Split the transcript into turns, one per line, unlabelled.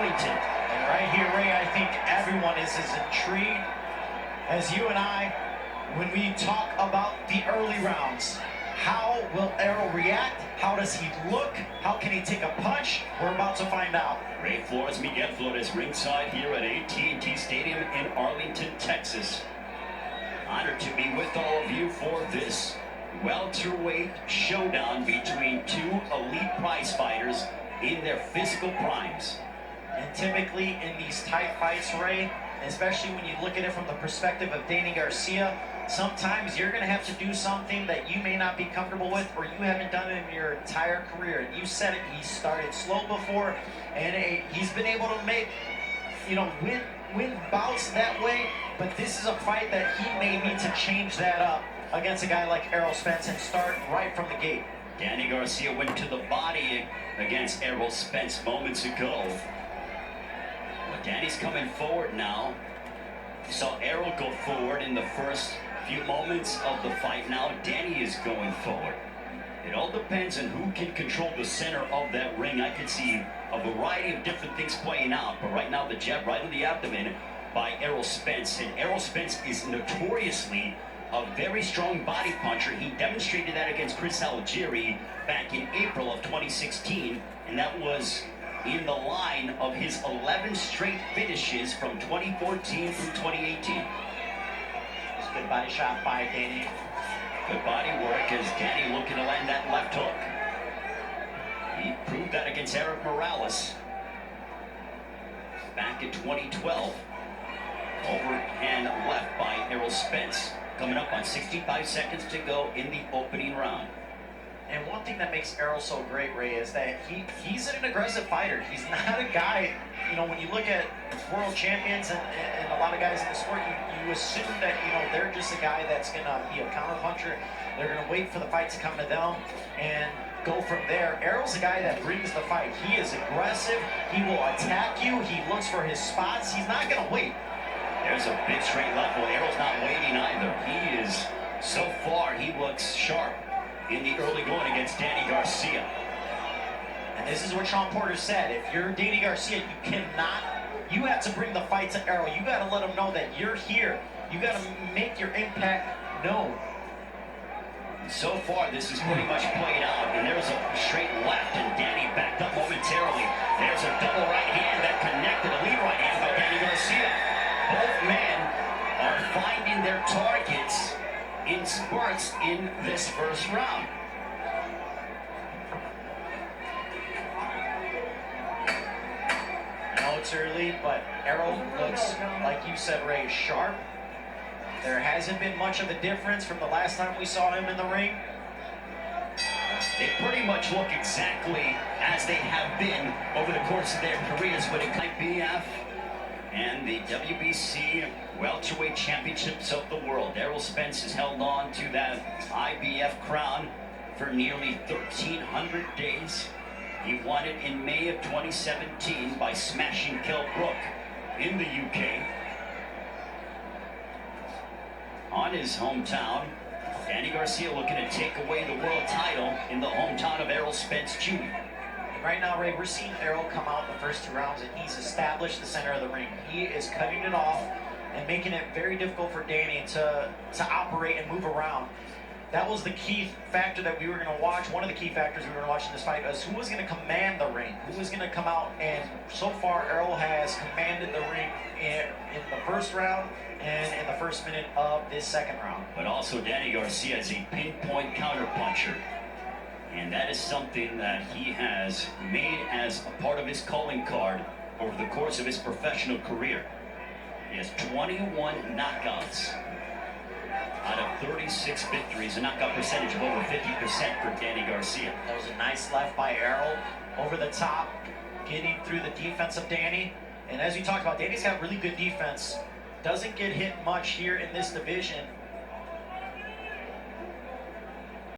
Arlington.
And right here, Ray, I think everyone is as intrigued as you and I when we talk about the early rounds. How will EROL react? How does he look? How can he take a punch? We're about to find out.
Ray Flores, Miguel Flores, ringside here at AT&T Stadium in Arlington, Texas. Honored to be with all of you for this welterweight showdown between two elite prize fighters in their physical primes.
And typically in these tight fights, Ray, especially when you look at it from the perspective of Danny Garcia, sometimes you're going to have to do something that you may not be comfortable with or you haven't done it in your entire career. And you said it, he started slow before, and he's been able to make, win bouts that way. But this is a fight that he may need to change that up against a guy like EROL Spence and start right from the gate.
Danny Garcia went to the body against EROL Spence moments ago. But Danny's coming forward now. You saw EROL go forward in the first few moments of the fight. Now Danny is going forward. It all depends on who can control the center of that ring. I could see a variety of different things playing out, but right now the jab right in the abdomen by EROL Spence. And EROL Spence is notoriously a very strong body puncher. He demonstrated that against Chris Algieri back in April of 2016, and that was in the line of his 11 straight finishes from 2014 through 2018.
It's a good body shot by Danny.
Good body work as Danny looking to land that left hook. He proved that against Eric Morales back in 2012. Overhand left by EROL Spence. Coming up on 65 seconds to go in the opening round.
And one thing that makes EROL so great, Ray, is that he's an aggressive fighter. He's not a guy, when you look at world champions and a lot of guys in the sport, you assume that, they're just a guy that's going to be a counterpuncher. They're going to wait for the fight to come to them and go from there. EROL's a guy that brings the fight. He is aggressive. He will attack you. He looks for his spots. He's not going to wait.
There's a big straight left. Well, EROL's not waiting either. He is, so far, he looks sharp in the early going against Danny Garcia.
And this is what Sean Porter said. If you're Danny Garcia, you have to bring the fight to EROL. You got to let him know that you're here. You got to make your impact known.
So far, this is pretty much played out. And there's a straight left, and Danny backed up momentarily. There's a double right hand that connected, a lead right hand by Danny Garcia. Both men are finding their targets in spurts in this first round.
I know it's early, but EROL looks, like you said, Ray, sharp. There hasn't been much of a difference from the last time we saw him in the ring.
They pretty much look exactly as they have been over the course of their careers, but it might be and the WBC welterweight championships of the world. EROL Spence has held on to that IBF crown for nearly 1,300 days. He won it in May of 2017 by smashing Kell Brook in the UK. On his hometown, Danny Garcia looking to take away the world title in the hometown of EROL Spence Jr.
Right now, Ray, we're seeing EROL come out the first two rounds, and he's established the center of the ring. He is cutting it off and making it very difficult for Danny to operate and move around. That was the key factor that we were going to watch. One of the key factors we were going to watch in this fight was who was going to command the ring, who was going to come out. And so far, EROL has commanded the ring in the first round and in the first minute of this second round.
But also, Danny Garcia is a pinpoint counterpuncher. And that is something that he has made as a part of his calling card over the course of his professional career. He has 21 knockouts out of 36 victories, a knockout percentage of over 50% for Danny Garcia.
That was a nice left by EROL over the top, getting through the defense of Danny. And as we talked about, Danny's got really good defense. Doesn't get hit much here in this division.